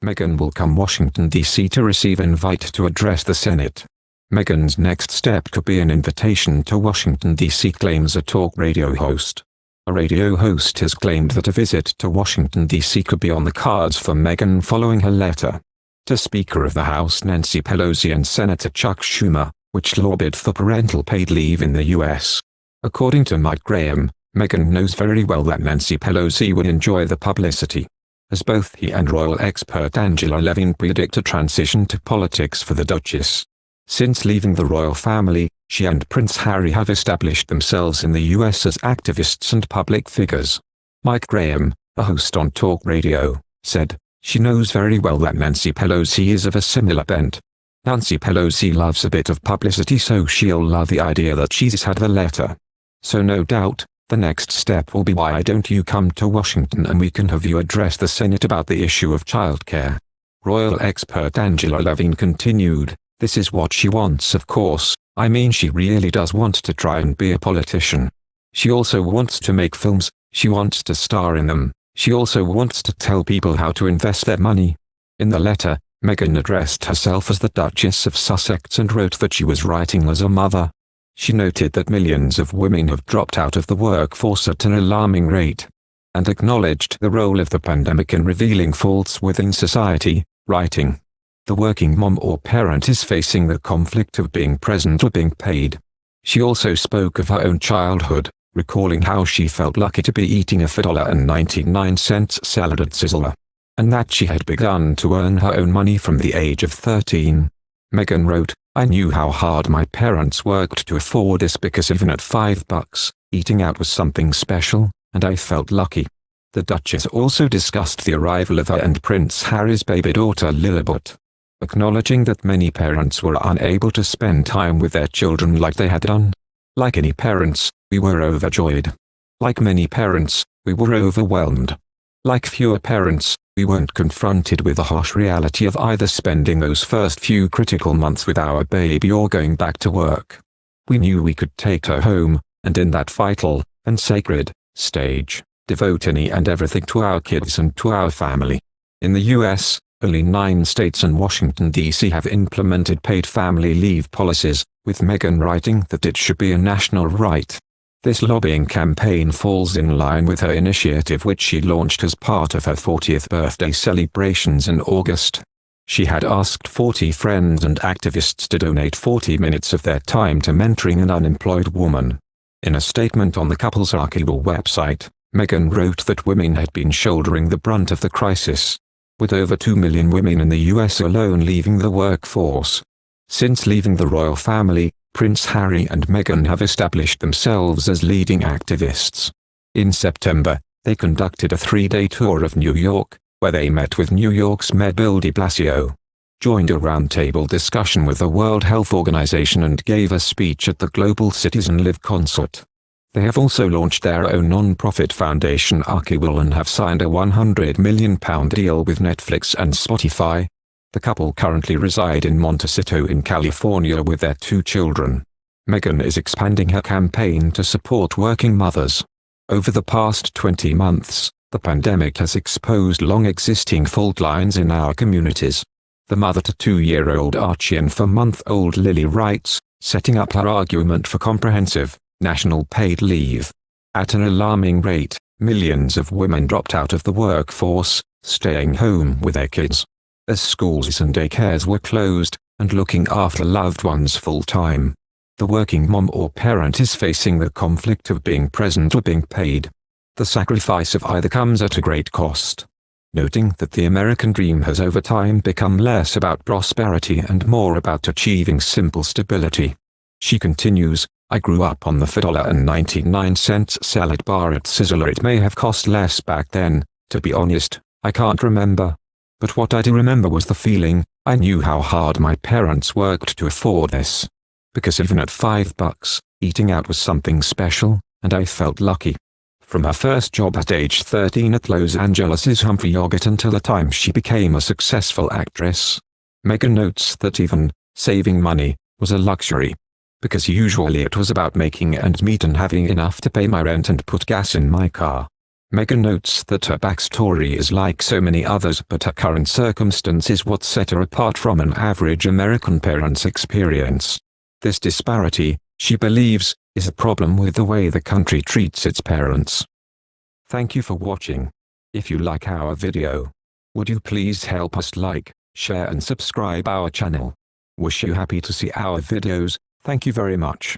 Meghan will come Washington, D.C. to receive invite to address the Senate. Meghan's next step could be an invitation to Washington, D.C., claims a talk radio host. A radio host has claimed that a visit to Washington, D.C. could be on the cards for Meghan following her letter to Speaker of the House Nancy Pelosi and Senator Chuck Schumer, which lobbied for parental paid leave in the U.S. According to Mike Graham, Meghan knows very well that Nancy Pelosi would enjoy the publicity, as both he and royal expert Angela Levin predict a transition to politics for the Duchess. Since leaving the royal family, she and Prince Harry have established themselves in the U.S. as activists and public figures. Mike Graham, a host on talk radio, said, "She knows very well that Nancy Pelosi is of a similar bent. Nancy Pelosi loves a bit of publicity, so she'll love the idea that she's had the letter. So no doubt, the next step will be, why don't you come to Washington and we can have you address the Senate about the issue of childcare." Royal expert Angela Levin continued, "This is what she wants, of course. I mean, she really does want to try and be a politician. She also wants to make films, she wants to star in them, she also wants to tell people how to invest their money." In the letter, Meghan addressed herself as the Duchess of Sussex and wrote that she was writing as a mother. She noted that millions of women have dropped out of the workforce at an alarming rate, and acknowledged the role of the pandemic in revealing faults within society, writing, "The working mom or parent is facing the conflict of being present or being paid." She also spoke of her own childhood, recalling how she felt lucky to be eating a $4.99 salad at Sizzler, and that she had begun to earn her own money from the age of 13. Meghan wrote, "I knew how hard my parents worked to afford this, because even at $5, eating out was something special, and I felt lucky." The Duchess also discussed the arrival of her and Prince Harry's baby daughter Lilibet, acknowledging that many parents were unable to spend time with their children like they had done. "Like any parents, we were overjoyed. Like many parents, we were overwhelmed. Like fewer parents, we weren't confronted with the harsh reality of either spending those first few critical months with our baby or going back to work. We knew we could take her home, and in that vital, and sacred, stage, devote any and everything to our kids and to our family." In the U.S., only 9 states and Washington, D.C. have implemented paid family leave policies, with Meghan writing that it should be a national right. This lobbying campaign falls in line with her initiative, which she launched as part of her 40th birthday celebrations in August. She had asked 40 friends and activists to donate 40 minutes of their time to mentoring an unemployed woman. In a statement on the couple's Markle website, Meghan wrote that women had been shouldering the brunt of the crisis, with over 2 million women in the U.S. alone leaving the workforce. Since leaving the royal family, Prince Harry and Meghan have established themselves as leading activists. In September, they conducted a 3-day tour of New York, where they met with New York's Mayor Bill de Blasio, joined a roundtable discussion with the World Health Organization, and gave a speech at the Global Citizen Live concert. They have also launched their own non-profit foundation Markle and have signed a £100 million deal with Netflix and Spotify. The couple currently reside in Montecito in California with their 2 children. Meghan is expanding her campaign to support working mothers. Over the past 20 months, the pandemic has exposed long-existing fault lines in our communities. The mother to 2-year-old Archie and 4-month-old Lily writes, setting up her argument for comprehensive, national paid leave. At an alarming rate, millions of women dropped out of the workforce, staying home with their kids, as schools and daycares were closed, and looking after loved ones full-time. The working mom or parent is facing the conflict of being present or being paid. The sacrifice of either comes at a great cost. Noting that the American dream has over time become less about prosperity and more about achieving simple stability. She continues, "I grew up on the $4.99 salad bar at Sizzler. It may have cost less back then, to be honest, I can't remember. But what I do remember was the feeling, I knew how hard my parents worked to afford this. Because even at $5, eating out was something special, and I felt lucky." From her first job at age 13 at Los Angeles' Humphrey Yogurt until the time she became a successful actress, Meghan notes that even saving money was a luxury, because usually it was about making ends meet and having enough to pay my rent and put gas in my car. Meghan notes that her backstory is like so many others, but her current circumstance is what set her apart from an average American parent's experience. This disparity, she believes, is a problem with the way the country treats its parents. Thank you for watching. If you like our video, would you please help us like, share and subscribe our channel. Wish you happy to see our videos. Thank you very much.